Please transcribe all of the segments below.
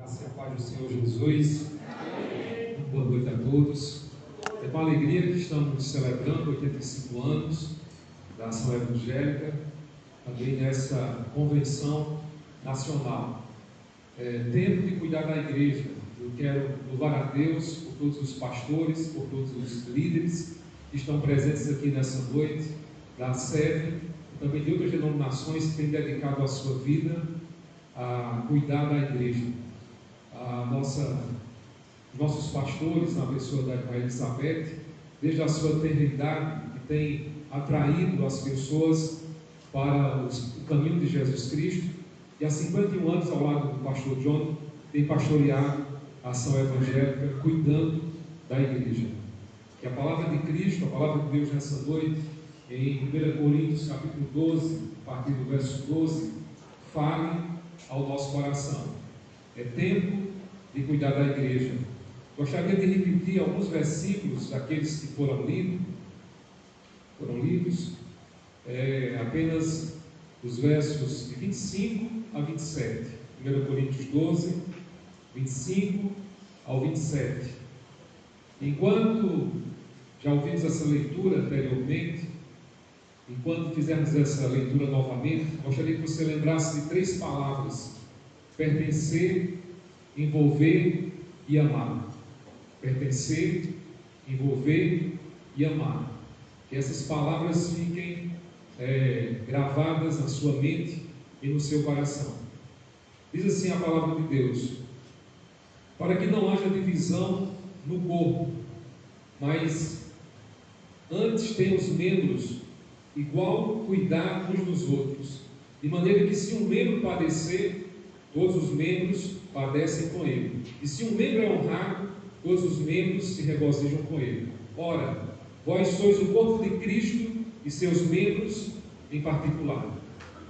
Graça e a paz do Senhor Jesus. Boa noite a todos. É com alegria que estamos celebrando 85 anos da Ação Evangélica, também nessa convenção nacional. Tempo de cuidar da igreja. Eu quero louvar a Deus por todos os pastores, por todos os líderes que estão presentes aqui nessa noite, da sede e também de outras denominações que têm dedicado a sua vida a cuidar da igreja. Nossos pastores, na pessoa da irmã Elizabeth, desde a sua eternidade, que tem atraído as pessoas para o caminho de Jesus Cristo, e há 51 anos ao lado do pastor John, tem pastoreado a Ação Evangélica, cuidando da igreja. Que a palavra de Cristo, a palavra de Deus nessa noite, em 1 Coríntios capítulo 12, a partir do verso 12, fale ao nosso coração. É tempo de cuidar da igreja. Gostaria de repetir alguns versículos daqueles que foram lidos, apenas os versos de 25 a 27. 1 Coríntios 12, 25 ao 27. Enquanto já ouvimos essa leitura anteriormente, enquanto fizermos essa leitura novamente, gostaria que você lembrasse de 3 palavras: pertencer, envolver e amar. Pertencer, envolver e amar. Que essas palavras fiquem gravadas na sua mente e no seu coração. Diz assim a palavra de Deus: para que não haja divisão no corpo, mas antes tenham os membros igual cuidado uns dos outros, de maneira que se um membro padecer, todos os membros padecem com ele. E se um membro é honrado, todos os membros se regozijam com ele. Ora, vós sois o corpo de Cristo e seus membros em particular.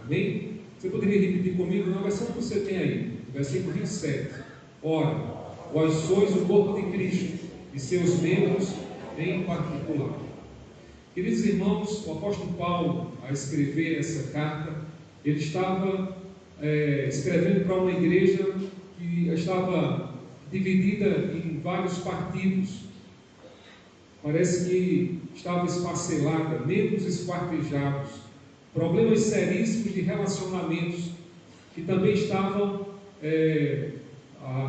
Amém? Você poderia repetir comigo na versão que você tem aí, versículo 27. Ora, vós sois o corpo de Cristo e seus membros em particular. Queridos irmãos, o apóstolo Paulo, ao escrever essa carta, ele estava escrevendo para uma igreja que estava dividida em vários partidos. Parece que estava esfacelada, membros esquartejados, problemas seríssimos de relacionamentos que também estavam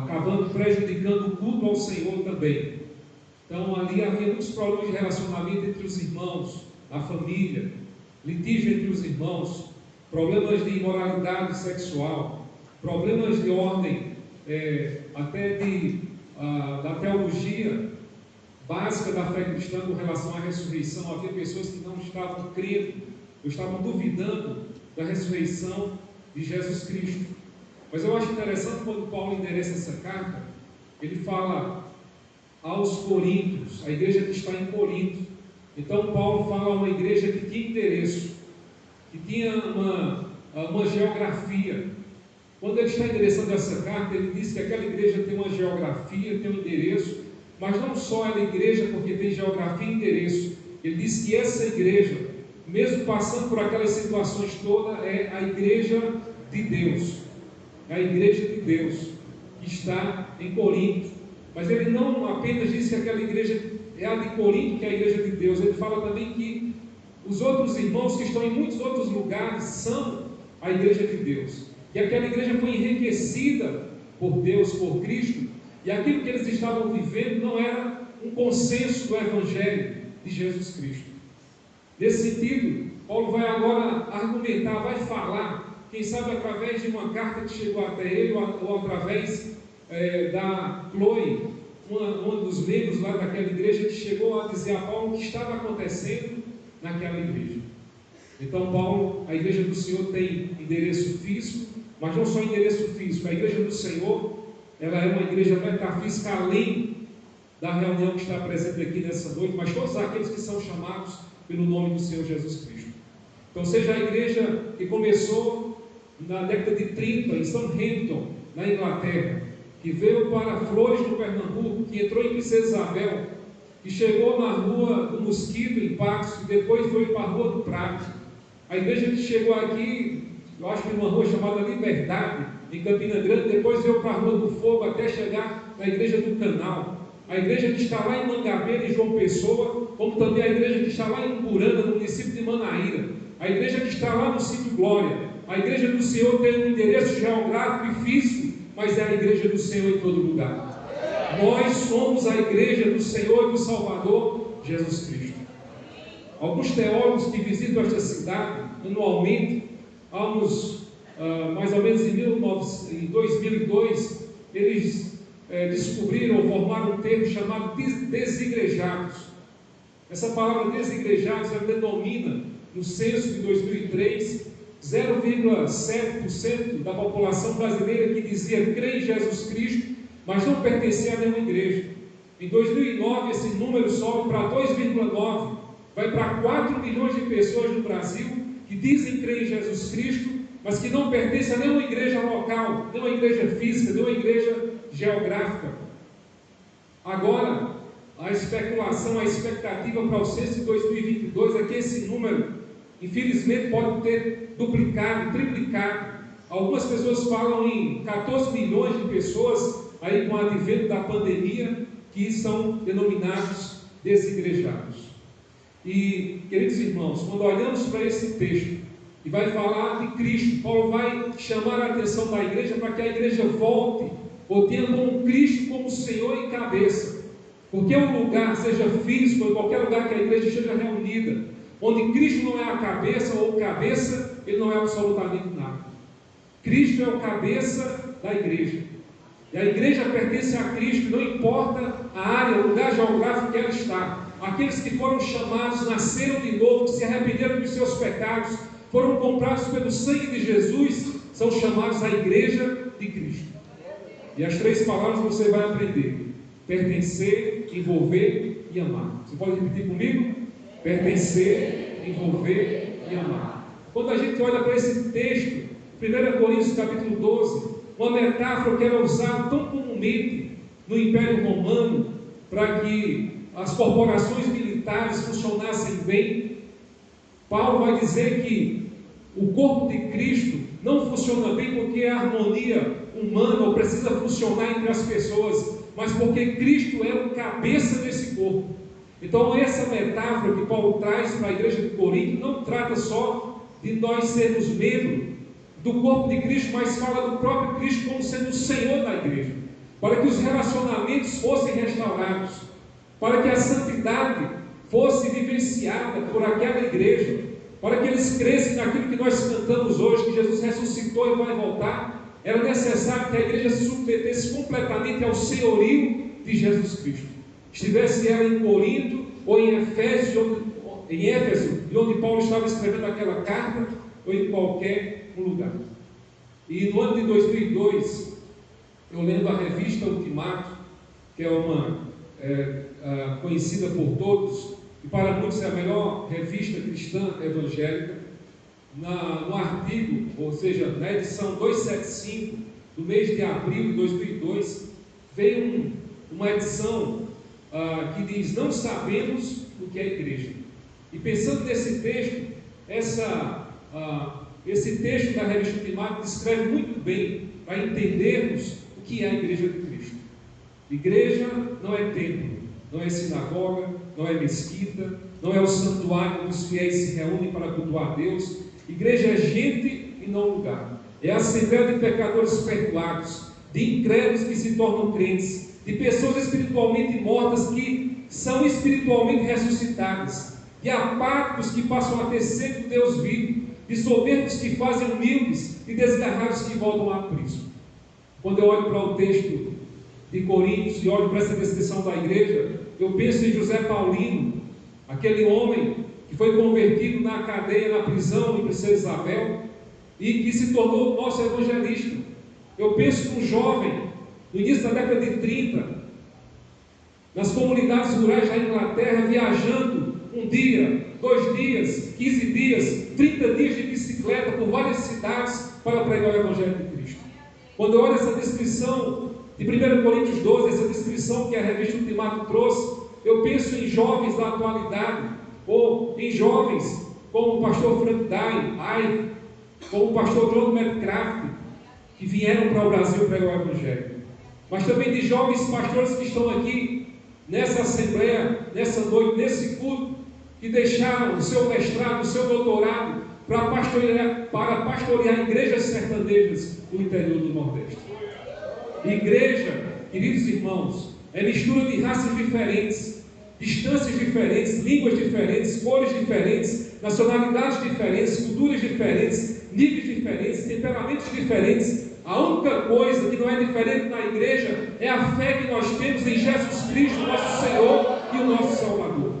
acabando prejudicando o culto ao Senhor também. Então ali havia muitos problemas de relacionamento entre os irmãos, na família, litígio entre os irmãos, problemas de imoralidade sexual, problemas de ordem, até da teologia básica da fé cristã com relação à ressurreição. Havia pessoas que não estavam crendo, ou estavam duvidando da ressurreição de Jesus Cristo. Mas eu acho interessante quando Paulo endereça essa carta, ele fala aos Coríntios, a igreja que está em Corinto. Então Paulo fala a uma igreja que tinha endereço, que tinha uma geografia. Quando ele está endereçando essa carta, ele diz que aquela igreja tem uma geografia, tem um endereço, mas não só ela é igreja porque tem geografia e endereço. Ele diz que essa igreja, mesmo passando por aquelas situações todas, é a igreja de Deus. É a igreja de Deus que está em Corinto. Mas ele não apenas diz que aquela igreja é a de Corinto, que é a igreja de Deus. Ele fala também que os outros irmãos que estão em muitos outros lugares são a igreja de Deus. E aquela igreja foi enriquecida por Deus, por Cristo, e aquilo que eles estavam vivendo não era um consenso do Evangelho de Jesus Cristo. Nesse sentido, Paulo vai agora argumentar, vai falar, quem sabe através de uma carta que chegou até ele, ou através da Chloe, uma dos membros lá daquela igreja, que chegou a dizer a Paulo o que estava acontecendo naquela igreja. Então Paulo, a igreja do Senhor tem endereço físico, mas não só endereço físico. A igreja do Senhor, ela é uma igreja metafísica além da reunião que está presente aqui nessa noite, mas todos aqueles que são chamados pelo nome do Senhor Jesus Cristo. Então seja a igreja que começou na década de 30 em Southampton, na Inglaterra, que veio para Flores do Pernambuco, que entrou em Princesa Isabel, que chegou na Rua do Mosquito, em Patos, e depois foi para a Rua do Prado. A igreja que chegou aqui, eu acho que numa rua chamada Liberdade, em Campina Grande, depois veio para a Rua do Fogo até chegar na Igreja do Canal. A igreja que está lá em Mangabeira, em João Pessoa, como também a igreja que está lá em Umburana, no município de Manaíra. A igreja que está lá no Sítio Glória. A igreja do Senhor tem um endereço geográfico e físico, mas é a igreja do Senhor em todo lugar. Nós somos a igreja do Senhor e do Salvador, Jesus Cristo. Alguns teólogos que visitam esta cidade anualmente, mais ou menos em 2002, eles descobriram ou formaram um termo chamado desigrejados. Essa palavra desigrejados denomina, no censo de 2003, 0,7% da população brasileira que dizia crer em Jesus Cristo, mas não pertencia a nenhuma igreja. Em 2009, esse número sobe para 2,9%, vai para 4 milhões de pessoas no Brasil que dizem crer em Jesus Cristo, mas que não pertencem a nenhuma igreja local, nenhuma igreja física, nenhuma igreja geográfica. Agora, a especulação, a expectativa para o censo de 2022 é que esse número, infelizmente, pode ter duplicado, triplicado. Algumas pessoas falam em 14 milhões de pessoas, aí com o advento da pandemia, que são denominados desigrejados. E, queridos irmãos, quando olhamos para esse texto, e vai falar de Cristo, Paulo vai chamar a atenção da igreja para que a igreja volte, ou tenha como Cristo como Senhor e cabeça. Porque um lugar, seja físico, ou em qualquer lugar que a igreja esteja reunida, onde Cristo não é a cabeça, ou cabeça, ele não é absolutamente nada. Cristo é o cabeça da igreja. E a igreja pertence a Cristo, não importa a área, o lugar geográfico que ela está. Aqueles que foram chamados, nasceram de novo, que se arrependeram dos seus pecados, foram comprados pelo sangue de Jesus, são chamados a igreja de Cristo. E as 3 palavras você vai aprender: pertencer, envolver e amar. Você pode repetir comigo? Pertencer, envolver e amar. Quando a gente olha para esse texto, 1 Coríntios capítulo 12, uma metáfora que era usada tão comumente no Império Romano, para que as corporações militares funcionassem bem, Paulo vai dizer que o corpo de Cristo não funciona bem porque a harmonia humana ou precisa funcionar entre as pessoas, mas porque Cristo é o cabeça desse corpo. Então essa metáfora que Paulo traz para a igreja de Corinto não trata só de nós sermos membros do corpo de Cristo, mas fala do próprio Cristo como sendo o Senhor da igreja, para que os relacionamentos fossem restaurados, para que a santidade fosse vivenciada por aquela igreja, para que eles crescem naquilo que nós cantamos hoje, que Jesus ressuscitou e vai voltar. Era necessário que a igreja se submetesse completamente ao senhorio de Jesus Cristo. Estivesse ela em Corinto ou em Éfeso, e onde Paulo estava escrevendo aquela carta, ou em qualquer lugar. E no ano de 2002, eu lendo a revista Ultimato, que é uma conhecida por todos, e para muitos é a melhor revista cristã evangélica, no artigo, ou seja, na edição 275 do mês de abril de 2002, veio uma edição que diz: não sabemos o que é igreja. E pensando nesse texto, esse texto da revista Ultimato descreve muito bem, para entendermos o que é a igreja de Cristo. Igreja não é templo, não é sinagoga, não é mesquita, não é o santuário onde os fiéis se reúnem para cultuar a Deus. Igreja é gente e não lugar. É a assembleia de pecadores perdoados, de incrédulos que se tornam crentes, de pessoas espiritualmente mortas que são espiritualmente ressuscitadas, de apáticos que passam a ter sede do Deus vivo, de soberbos que fazem humildes e desgarrados que voltam a Cristo. Quando eu olho para o texto de Coríntios e olho para essa descrição da igreja, eu penso em José Paulino, aquele homem que foi convertido na cadeia, na prisão de Princesa Isabel, e que se tornou nosso evangelista. Eu penso num jovem, no início da década de 30, nas comunidades rurais da Inglaterra, viajando um dia, 2 dias, 15 dias, 30 dias de bicicleta por várias cidades para pregar o Evangelho de Cristo. Quando eu olho essa descrição de 1 Coríntios 12, essa descrição que a revista Ultimato trouxe, eu penso em jovens da atualidade, ou em jovens como o pastor Frank Dye, como o pastor John Metcalf, que vieram para o Brasil pregar o Evangelho, mas também de jovens pastores que estão aqui nessa assembleia, nessa noite, nesse culto, que deixaram o seu mestrado, o seu doutorado para pastorear igrejas sertanejas do interior do Nordeste. Igreja, queridos irmãos, é mistura de raças diferentes, distâncias diferentes, línguas diferentes, cores diferentes, nacionalidades diferentes, culturas diferentes, níveis diferentes, temperamentos diferentes. A única coisa que não é diferente na igreja é a fé que nós temos em Jesus Cristo, nosso Senhor e o nosso Salvador.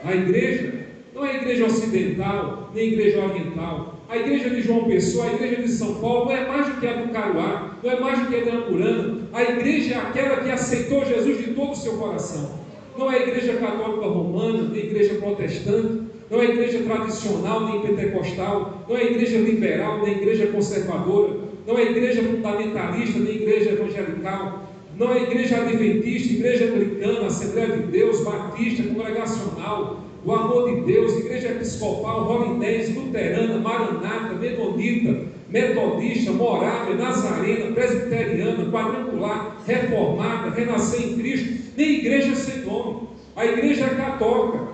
A igreja não é a igreja ocidental, nem a igreja oriental. A igreja de João Pessoa, a igreja de São Paulo, não é mais do que a do Caruá, não é mais do que a da Ampurana. A igreja é aquela que aceitou Jesus de todo o seu coração. Não é a igreja católica romana, nem a igreja protestante, não é a igreja tradicional, nem pentecostal, não é a igreja liberal, nem a igreja conservadora, não é a igreja fundamentalista, nem a igreja evangelical, não é a igreja adventista, igreja anglicana, Assembleia de Deus, batista, congregacional, o amor de Deus, igreja episcopal, holinense, luterana, maranata, menonita, metodista, morável, nazarena, presbiteriana, quadrangular, reformada, renascer em Cristo, nem igreja sem nome. A igreja é católica,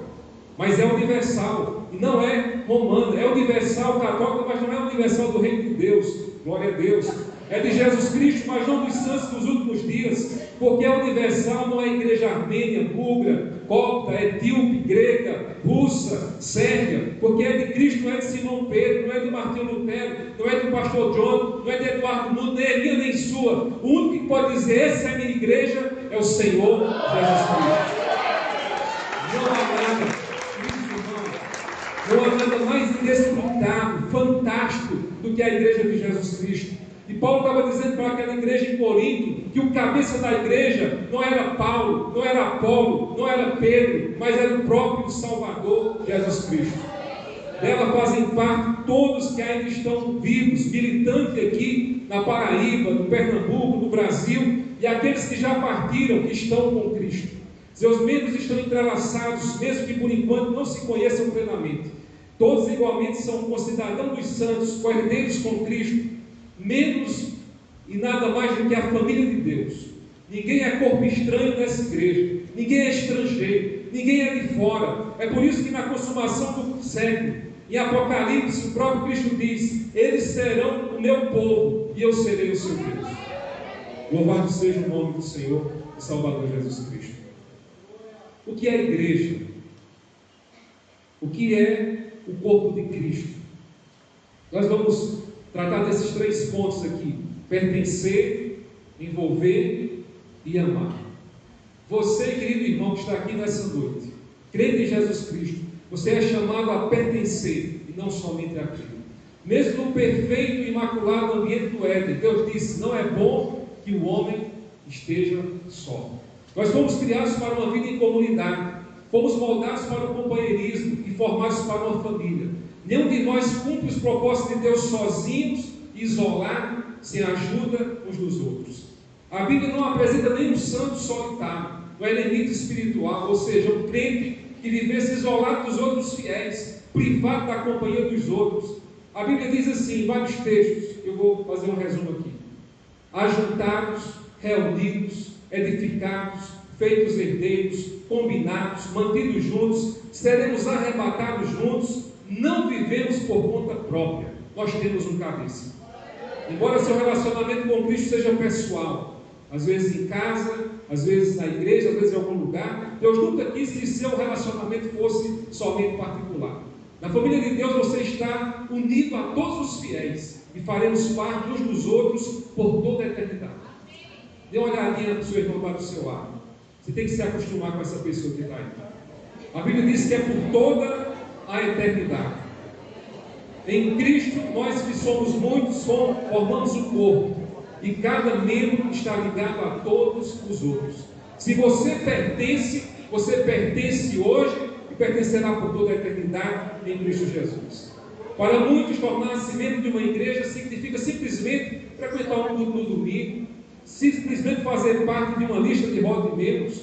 mas é universal, e não é romana, é universal, católica, mas não é universal do reino de Deus, glória a Deus. É de Jesus Cristo, mas não dos santos dos últimos dias, porque é universal, não é igreja armênia, búlgara, copta, etíope, grega, russa, sérvia, porque é de Cristo, não é de Simão Pedro, não é de Martinho Lutero, não é do pastor John, não é de Eduardo Nuno, nem é minha nem sua. O único que pode dizer essa é a minha igreja é o Senhor Jesus Cristo. Não há nada, não há nada mais inescrutável, fantástico do que a igreja de Jesus Cristo. E Paulo estava dizendo para aquela igreja em Corinto que o cabeça da igreja não era Paulo, não era Apolo, não era Pedro, mas era o próprio Salvador Jesus Cristo. Dela fazem parte todos que ainda estão vivos, militantes aqui na Paraíba, no Pernambuco, no Brasil, e aqueles que já partiram, que estão com Cristo. Seus membros estão entrelaçados, mesmo que por enquanto não se conheçam plenamente. Todos igualmente são concidadãos dos santos, coerdeiros com Cristo, menos e nada mais do que a família de Deus. Ninguém é corpo estranho nessa igreja, ninguém é estrangeiro, ninguém é de fora. É por isso que na consumação do século, em Apocalipse, o próprio Cristo diz: eles serão o meu povo e eu serei o seu Deus. Louvado seja o nome do Senhor e Salvador Jesus Cristo. O que é a igreja? O que é o corpo de Cristo? Nós vamos tratar desses 3 pontos aqui: pertencer, envolver e amar. Você, querido irmão que está aqui nessa noite, crente em Jesus Cristo, você é chamado a pertencer e não somente a crer. Mesmo no perfeito e imaculado ambiente do Éden, Deus disse: não é bom que o homem esteja só. Nós fomos criados para uma vida em comunidade, fomos moldados para o companheirismo e formados para uma família. Nenhum de nós cumpre os propósitos de Deus sozinhos, isolados, sem ajuda uns dos outros. A Bíblia não apresenta nenhum santo solitário, um eremita espiritual, ou seja, um crente que vivesse isolado dos outros fiéis, privado da companhia dos outros. A Bíblia diz assim, em vários textos, eu vou fazer um resumo aqui: ajuntados, reunidos, edificados, feitos herdeiros, combinados, mantidos juntos, seremos arrebatados juntos. Não vivemos por conta própria, nós temos um cabeça. Embora seu relacionamento com Cristo seja pessoal, às vezes em casa, às vezes na igreja, às vezes em algum lugar, Deus nunca quis que seu relacionamento fosse somente particular. Na família de Deus você está unido a todos os fiéis e faremos parte uns dos outros por toda a eternidade. Dê uma olhadinha para o seu irmão lá do seu lado. Você tem que se acostumar com essa pessoa que está aí. A Bíblia diz que é por toda a eternidade. Em Cristo, nós que somos muitos, formamos um corpo, e cada membro está ligado a todos os outros. Se você pertence hoje e pertencerá por toda a eternidade em Cristo Jesus. Para muitos, tornar-se membro de uma igreja significa simplesmente frequentar um culto no domingo, simplesmente fazer parte de uma lista de roda de membros,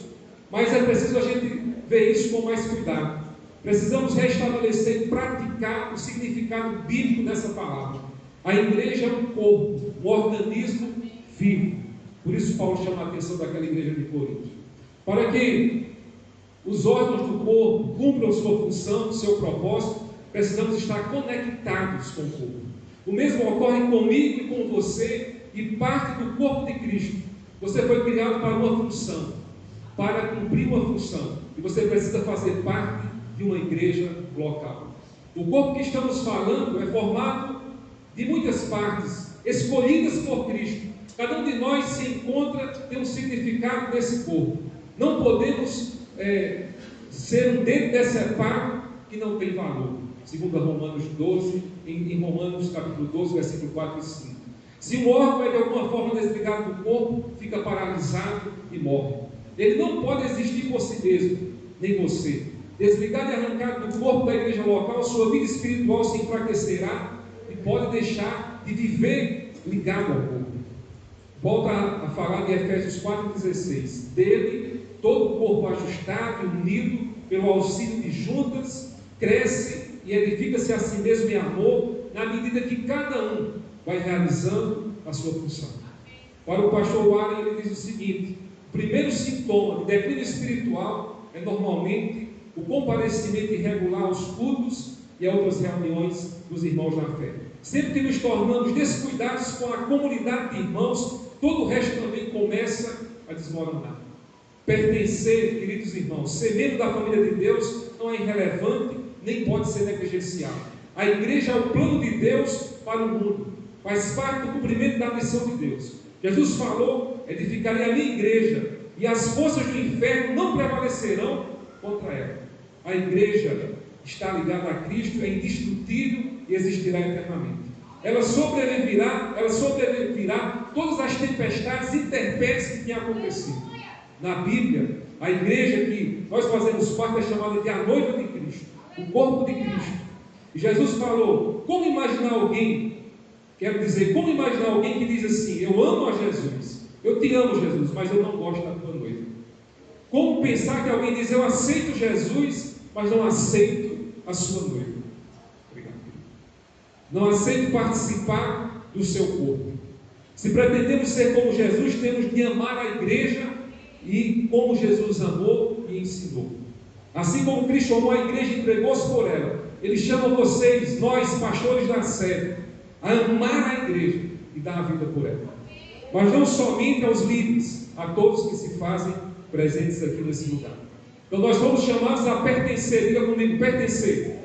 mas é preciso a gente ver isso com mais cuidado. Precisamos restabelecer e praticar o significado bíblico dessa palavra. A igreja é um corpo, um organismo vivo. Por isso Paulo chama a atenção daquela igreja de Corinto. Para que os órgãos do corpo cumpram sua função, seu propósito, precisamos estar conectados com o corpo. O mesmo ocorre comigo e com você, e parte do corpo de Cristo. Você foi criado para uma função, para cumprir uma função, e você precisa fazer parte de uma igreja local. O corpo que estamos falando é formado de muitas partes, escolhidas por Cristo. Cada um de nós se encontra, tem um significado nesse corpo. Não podemos ser um dedo decepado que não tem valor. Segundo Romanos 12, em Romanos capítulo 12, versículo 4 e 5. Se um órgão é de alguma forma desligado do corpo, fica paralisado e morre. Ele não pode existir por si mesmo, nem você. Desligado e arrancado do corpo da igreja local, sua vida espiritual se enfraquecerá e pode deixar de viver ligado ao corpo. Volta a falar de Efésios 4,16. Dele, todo o corpo ajustado e unido pelo auxílio de juntas, cresce e edifica-se a si mesmo em amor, na medida que cada um vai realizando a sua função. Para o pastor Warren, ele diz o seguinte: o primeiro sintoma de declínio espiritual é normalmente o comparecimento irregular aos cultos e a outras reuniões dos irmãos na fé. Sempre que nos tornamos descuidados com a comunidade de irmãos, todo o resto também começa a desmoronar. Pertencer, queridos irmãos, ser membro da família de Deus não é irrelevante, nem pode ser negligenciado. A igreja é o plano de Deus para o mundo, faz parte do cumprimento da missão de Deus. Jesus falou: edificarei a minha igreja, e as forças do inferno não prevalecerão contra ela. A igreja está ligada a Cristo, é indestrutível e existirá eternamente. Ela sobreviverá todas as tempestades intempéries que tenham acontecido. Na Bíblia, a igreja que nós fazemos parte é chamada de a noiva de Cristo, o corpo de Cristo. E Jesus falou: como imaginar alguém, quero dizer, como imaginar alguém que diz assim: eu amo a Jesus, eu te amo, Jesus, mas eu não gosto da tua noiva? Como pensar que alguém diz: eu aceito Jesus, mas não aceito a sua noiva? Obrigado. Não aceito participar do seu corpo. Se pretendemos ser como Jesus, temos de amar a igreja e como Jesus amou e ensinou. Assim como Cristo amou a igreja e entregou-se por ela, Ele chama vocês, nós, pastores da sede, a amar a igreja e dar a vida por ela. Mas não somente aos líderes, a todos que se fazem presentes aqui nesse lugar. Então nós fomos chamados a pertencer. Diga comigo: pertencer.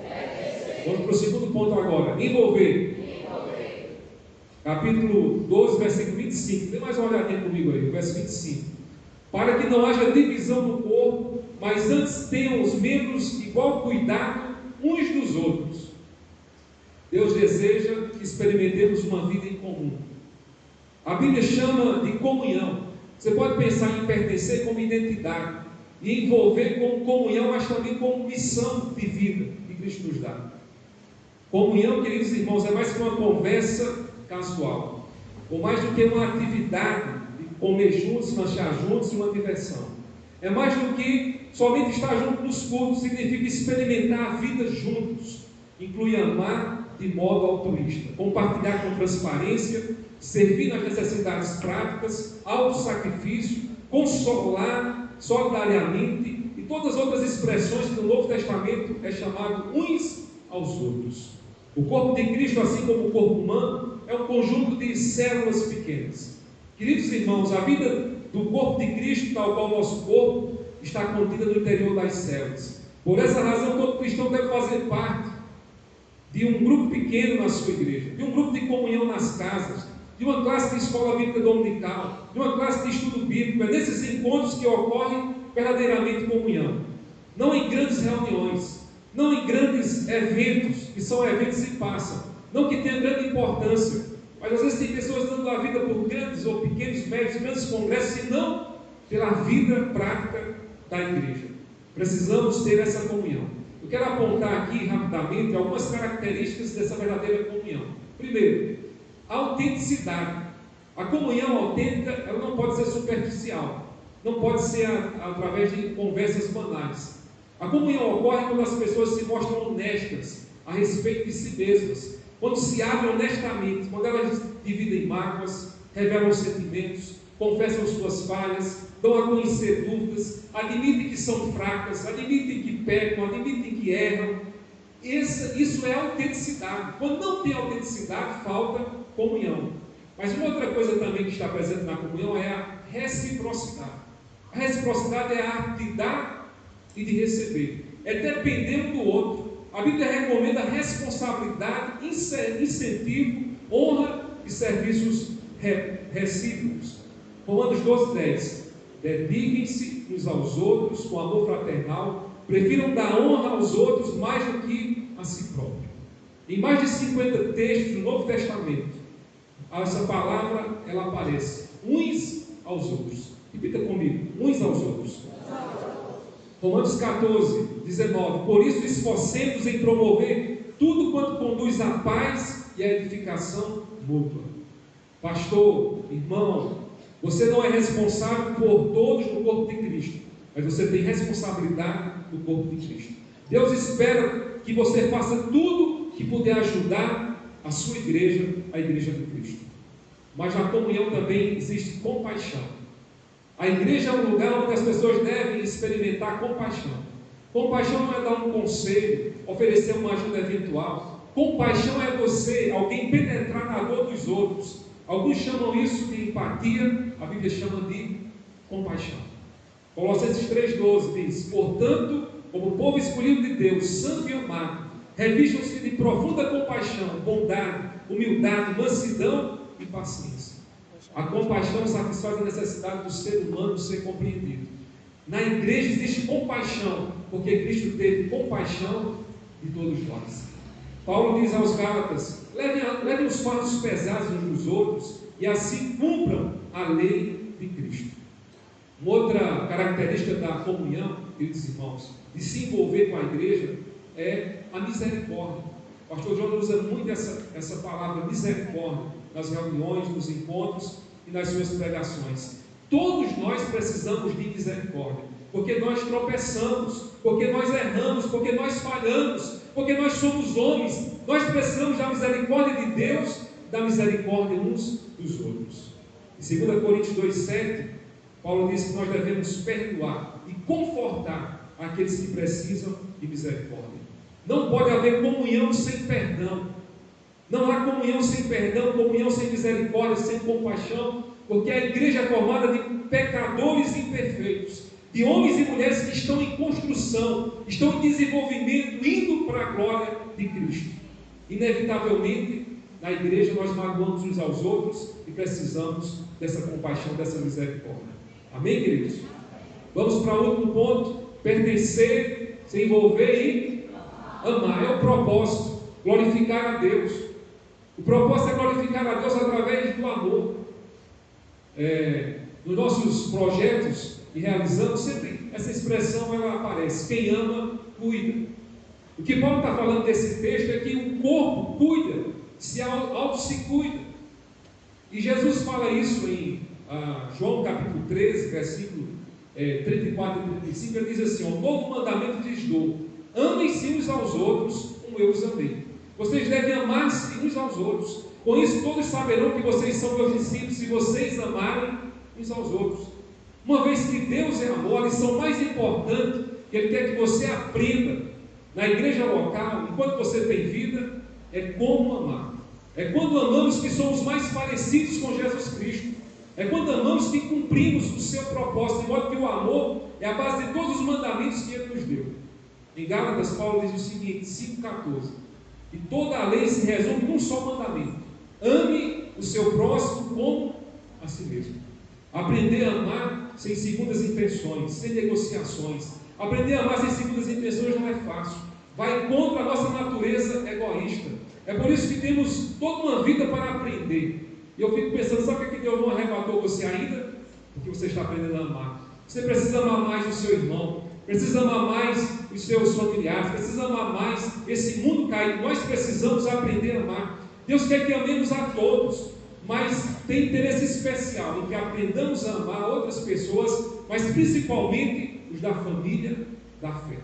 Vamos para o segundo ponto agora: envolver. Capítulo 12, versículo 25. Dê mais uma olhadinha comigo aí, verso 25. Para que não haja divisão no corpo, mas antes tenham os membros igual cuidado uns dos outros. Deus deseja que experimentemos uma vida em comum. A Bíblia chama de comunhão. Você pode pensar em pertencer como identidade, e envolver como comunhão, mas também como missão de vida que Cristo nos dá. Comunhão, queridos irmãos, é mais que uma conversa casual, ou mais do que uma atividade de comer juntos, lanchar juntos e uma diversão. É mais do que somente estar junto nos cultos. Significa experimentar a vida juntos. Inclui amar de modo altruísta, compartilhar com transparência, servir nas necessidades práticas, autossacrifício, consolar solidariamente e todas as outras expressões que no Novo Testamento é chamado uns aos outros. O corpo de Cristo, assim como o corpo humano, é um conjunto de células pequenas. Queridos irmãos, a vida do corpo de Cristo, tal qual o nosso corpo, está contida no interior das células. Por essa razão, todo cristão deve fazer parte de um grupo pequeno na sua igreja, de um grupo de comunhão nas casas, de uma classe de escola bíblica dominical, de uma classe de estudo bíblico. É nesses encontros que ocorre verdadeiramente comunhão. Não em grandes reuniões, não em grandes eventos, que são eventos e passam, não que tenham grande importância, mas às vezes tem pessoas dando a vida por grandes ou pequenos, médios, grandes congressos, e não pela vida prática da igreja. Precisamos ter essa comunhão. Eu quero apontar aqui rapidamente algumas características dessa verdadeira comunhão. Primeiro, a autenticidade. A comunhão autêntica, ela não pode ser superficial, não pode ser através de conversas banais. A comunhão ocorre quando as pessoas se mostram honestas a respeito de si mesmas quando se abrem honestamente, quando elas dividem mágoas, revelam sentimentos, confessam suas falhas, dão a conhecer dúvidas, admitem que são fracas, admitem que pecam, admitem que erram. Isso é autenticidade. Quando não tem autenticidade, falta comunhão. Mas uma outra coisa também que está presente na comunhão é a reciprocidade. A reciprocidade é a arte de dar e de receber. É depender um do outro. A Bíblia recomenda responsabilidade, incentivo, honra e serviços recíprocos. Romanos 12:10. Dediquem-se uns aos outros com amor fraternal, prefiram dar honra aos outros mais do que a si próprio. Em mais de 50 textos do Novo Testamento, essa palavra ela aparece, uns aos outros. Repita comigo, uns aos outros. Romanos 14:19. Por isso esforcemos em promover tudo quanto conduz à paz e à edificação mútua. Pastor, irmão, você não é responsável por todos no corpo de Cristo, mas você tem responsabilidade no corpo de Cristo. Deus espera que você faça tudo que puder ajudar a sua igreja, a igreja de Cristo. Mas na comunhão também existe compaixão. A igreja é um lugar onde as pessoas devem experimentar compaixão. Compaixão não é dar um conselho, oferecer uma ajuda eventual. Compaixão é você, alguém penetrar na dor dos outros. Alguns chamam isso de empatia, a Bíblia chama de compaixão. Colossenses 3:12 diz: portanto, como povo escolhido de Deus, santo e amado, revistam-se de profunda compaixão, bondade, humildade, mansidão e paciência. A compaixão satisfaz a necessidade do ser humano ser compreendido. Na igreja existe compaixão, porque Cristo teve compaixão de todos nós. Paulo diz aos Gálatas: levem os fardos pesados uns dos outros e assim cumpram a lei de Cristo. Uma outra característica da comunhão, queridos irmãos, de se envolver com a igreja, é a misericórdia. O pastor João usa muito essa palavra misericórdia nas reuniões, nos encontros e nas suas pregações. Todos nós precisamos de misericórdia, porque nós tropeçamos, porque nós erramos, porque nós falhamos, porque nós somos homens. Nós precisamos da misericórdia de Deus, da misericórdia uns dos outros. Em 2 Coríntios 2:7, Paulo diz que nós devemos perdoar e confortar aqueles que precisam de misericórdia. Não pode haver comunhão sem perdão. Não há comunhão sem perdão, comunhão sem misericórdia, sem compaixão, porque a igreja é formada de pecadores imperfeitos, de homens e mulheres que estão em construção, estão em desenvolvimento, indo para a glória de Cristo. Inevitavelmente, na igreja nós magoamos uns aos outros e precisamos dessa compaixão, dessa misericórdia. Amém, queridos? Vamos para o último ponto: pertencer, se envolver e amar. É o propósito, glorificar a Deus. O propósito é glorificar a Deus através do amor. Nos nossos projetos e realizamos, sempre essa expressão ela aparece: quem ama, cuida. O que Paulo está falando desse texto é que o corpo cuida, se cuida. E Jesus fala isso em João capítulo 13, versículo 34 e 35, ele diz assim: um novo mandamento lhes dou, amem-se uns aos outros como eu os amei. Vocês devem amar-se uns aos outros. Com isso todos saberão que vocês são meus discípulos, se vocês amarem uns aos outros. Uma vez que Deus é amor, a lição mais importante que Ele quer que você aprenda na igreja local, enquanto você tem vida, é como amar. É quando amamos que somos mais parecidos com Jesus Cristo. É quando amamos que cumprimos o seu propósito, de modo que o amor é a base de todos os mandamentos que Ele nos deu. Em Gálatas, Paulo diz o seguinte, 5,14: e toda a lei se resume num só mandamento: ame o seu próximo como a si mesmo. Aprender a amar sem segundas intenções, sem negociações. Aprender a amar sem segundas intenções não é fácil. Vai contra a nossa natureza egoísta. É por isso que temos toda uma vida para aprender. E eu fico pensando, sabe o que Deus não arrebatou você ainda? Porque você está aprendendo a amar. Você precisa amar mais o seu irmão, precisa amar mais os seus familiares, precisa amar mais esse mundo caído. Nós precisamos aprender a amar. Deus quer que amemos a todos, mas tem interesse especial em que aprendamos a amar outras pessoas, mas principalmente os da família da fé.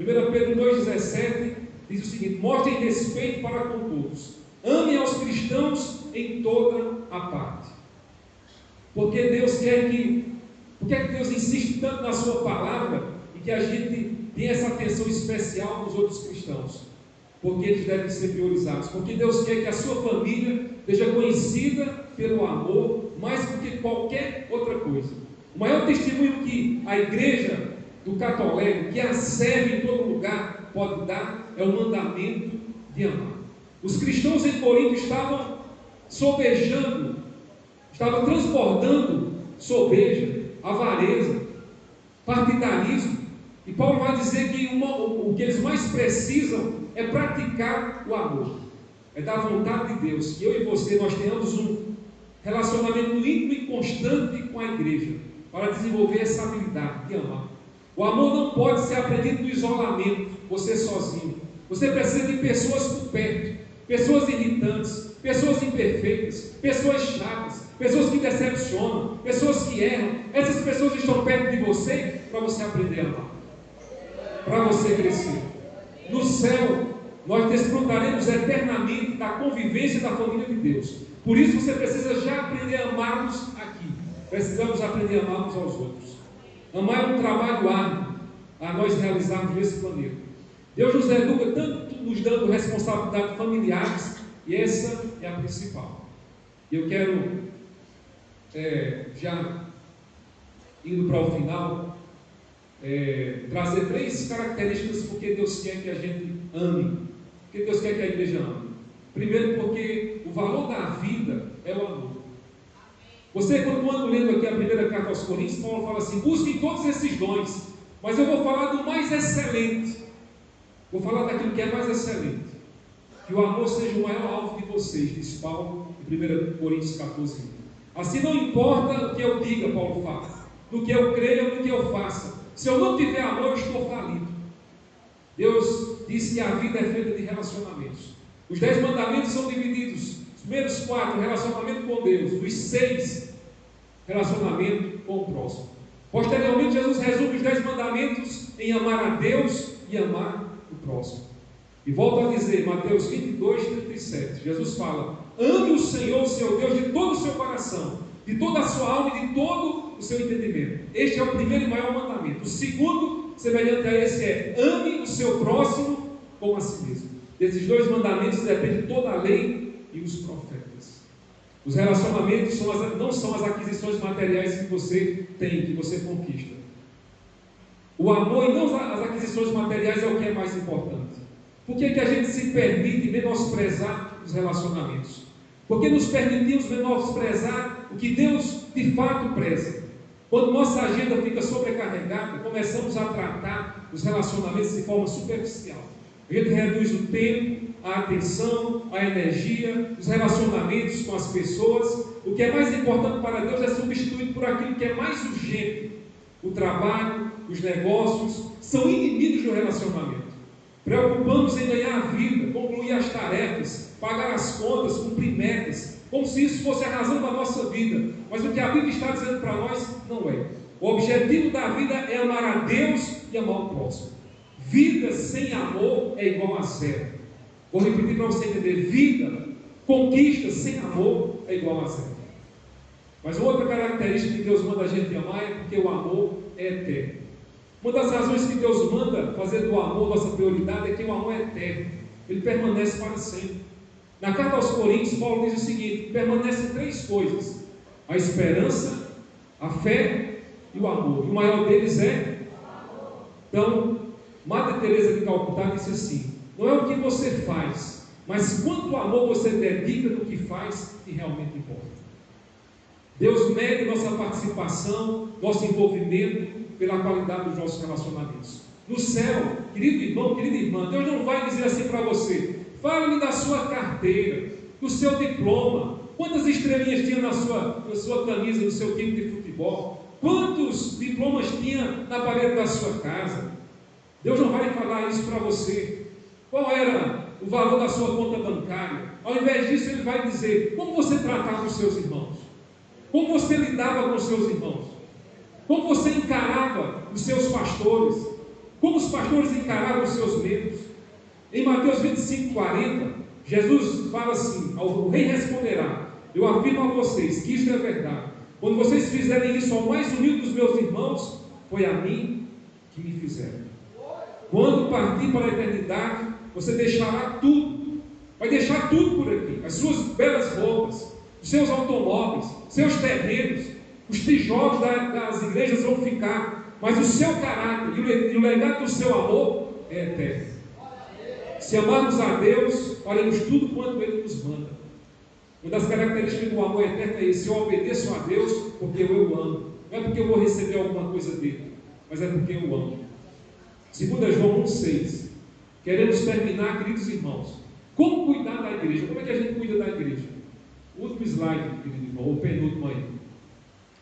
1 Pedro 2,17 diz o seguinte: mostrem respeito para com todos, Ame aos cristãos em toda a parte. Porque Deus quer que... Por que é que Deus insiste tanto na sua palavra e que a gente tenha essa atenção especial nos outros cristãos? Porque eles devem ser priorizados. Porque Deus quer que a sua família seja conhecida pelo amor mais do que qualquer outra coisa. O maior testemunho que a igreja do Catolé, que a serve em todo lugar, pode dar é o mandamento de amar. Os cristãos em Corinto estavam sobejando, estavam transbordando sobeja, avareza, partidarismo. E Paulo vai dizer que o que eles mais precisam é praticar o amor, é da vontade de Deus, que eu e você, nós tenhamos um relacionamento íntimo e constante com a igreja, para desenvolver essa habilidade de amar. O amor não pode ser aprendido no isolamento, você sozinho. Você precisa de pessoas por perto, pessoas irritantes, pessoas imperfeitas, pessoas chatas, pessoas que decepcionam, pessoas que erram. Essas pessoas estão perto de você para você aprender a amar, para você crescer. No céu, nós desfrutaremos eternamente da convivência da família de Deus. Por isso você precisa já aprender a amar-nos aqui. Precisamos aprender a amar uns aos outros. Amar é um trabalho árduo a nós realizarmos nesse planeta. Deus nos educa tanto nos dando responsabilidades familiares, e essa é a principal. Eu quero, já indo para o final, trazer 3 características porque Deus quer que a gente ame, porque Deus quer que a igreja ame. Primeiro, porque o valor da vida é o amor. Você, quando anda lendo aqui a primeira carta aos Coríntios, Paulo fala assim: busquem todos esses dons, mas eu vou falar do mais excelente, vou falar daquilo que é mais excelente, que o amor seja o maior alvo de vocês, diz Paulo em 1 Coríntios 14. Assim, não importa o que eu diga, Paulo fala, no que eu creia ou no que eu faça, se eu não tiver amor, eu estou falido. Deus disse que a vida é feita de relacionamentos. Os 10 mandamentos são divididos. Os primeiros 4, relacionamento com Deus. Os 6, relacionamento com o próximo. Posteriormente, Jesus resume os 10 mandamentos em amar a Deus e amar o próximo. E volta a dizer, Mateus 22, 37, Jesus fala: ame o Senhor, o seu Deus, de todo o seu coração, de toda a sua alma e de todo o seu entendimento. Este é o primeiro e maior mandamento. O segundo, semelhante a esse, é: ame o seu próximo como a si mesmo. Desses 2 mandamentos depende toda a lei e os profetas. Os relacionamentos não são as aquisições materiais que você tem, que você conquista. O amor e não as aquisições materiais é o que é mais importante. Por que a gente se permite menosprezar os relacionamentos? Porque nos permitimos menosprezar o que Deus de fato preza. Quando nossa agenda fica sobrecarregada, começamos a tratar os relacionamentos de forma superficial. A gente reduz o tempo, a atenção, a energia, os relacionamentos com as pessoas. O que é mais importante para Deus é substituído por aquilo que é mais urgente. O trabalho, os negócios são inimigos do relacionamento. Preocupamos em ganhar a vida, concluir as tarefas, pagar as contas, cumprir metas, como se isso fosse a razão da nossa vida. Mas o que a Bíblia está dizendo para nós não é. O objetivo da vida é amar a Deus e amar o próximo. Vida sem amor é igual a zero. Vou repetir para você entender: vida, conquista sem amor é igual a zero. Mas outra característica que Deus manda a gente amar é porque o amor é eterno. Uma das razões que Deus manda fazer do amor nossa prioridade é que o amor é eterno. Ele permanece para sempre. Na carta aos Coríntios, Paulo diz o seguinte: permanecem 3 coisas: a esperança, a fé e o amor. E o maior deles é o amor. Então, Madre Teresa de Calcutá disse assim: não é o que você faz, mas quanto amor você dedica no que faz que realmente importa. Deus mede nossa participação, nosso envolvimento pela qualidade dos nossos relacionamentos. No céu, querido irmão, querida irmã, Deus não vai dizer assim para você: fale-me da sua carteira, do seu diploma, quantas estrelinhas tinha na sua camisa, no seu time de futebol, quantos diplomas tinha na parede da sua casa. Deus não vai falar isso para você. Qual era o valor da sua conta bancária? Ao invés disso, Ele vai dizer como você tratava os seus irmãos, como você lidava com os seus irmãos, como você encarava os seus pastores, como os pastores encaravam os seus membros. Em Mateus 25, 40, Jesus fala assim: o rei responderá: eu afirmo a vocês que isto é verdade. Quando vocês fizerem isso ao mais humilde dos meus irmãos, foi a mim que me fizeram. Quando partir para a eternidade, você deixará tudo, vai deixar tudo por aqui, as suas belas roupas, os seus automóveis, seus terrenos, os tijolos das igrejas vão ficar, mas o seu caráter e o legado do seu amor é eterno. Se amarmos a Deus, faremos tudo quanto Ele nos manda. Uma das características do amor eterno é esse: eu obedeço a Deus porque eu o amo. Não é porque eu vou receber alguma coisa dele, mas é porque eu o amo. 2 João 1,6. Queremos terminar, queridos irmãos. Como cuidar da igreja? Como é que a gente cuida da igreja? Último slide, querido irmão, ou penúltimo aí,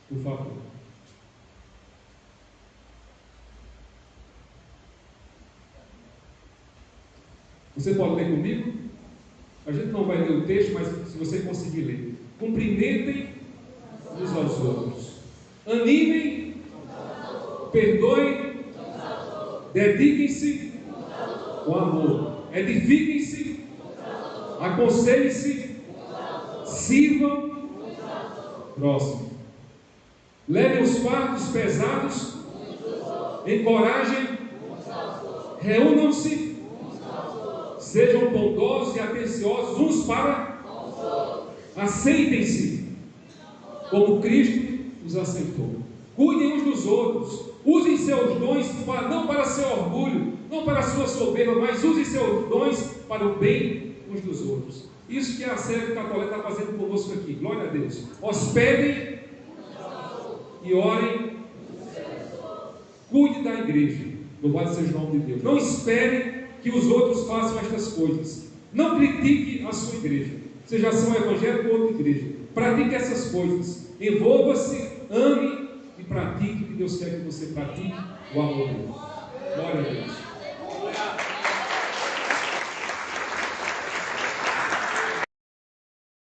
por favor. Você pode ler comigo? A gente não vai ler o texto, mas se você conseguir ler. Cumprimentem uns aos outros. Animem, perdoem, dediquem-se com amor. Edifiquem-se, aconselhem-se, sirvam próximo. Levem os fardos pesados, encorajem, reúnam-se, sejam bondosos e atenciosos uns para os outros. Aceitem-se como Cristo os aceitou. Cuidem uns dos outros. Usem seus dons não para seu orgulho, não para a sua soberba, mas usem seus dons para o bem uns dos outros. Isso que a série católica está fazendo conosco aqui. Glória a Deus. Hospedem e orem. Cuide da igreja. Louvado seja o nome de Deus. Não espere que os outros façam estas coisas. Não critique a sua igreja, seja ação evangélica ou outra igreja. Pratique essas coisas. Envolva-se, ame e pratique o que Deus quer que você pratique, o amor de Deus. Glória a Deus.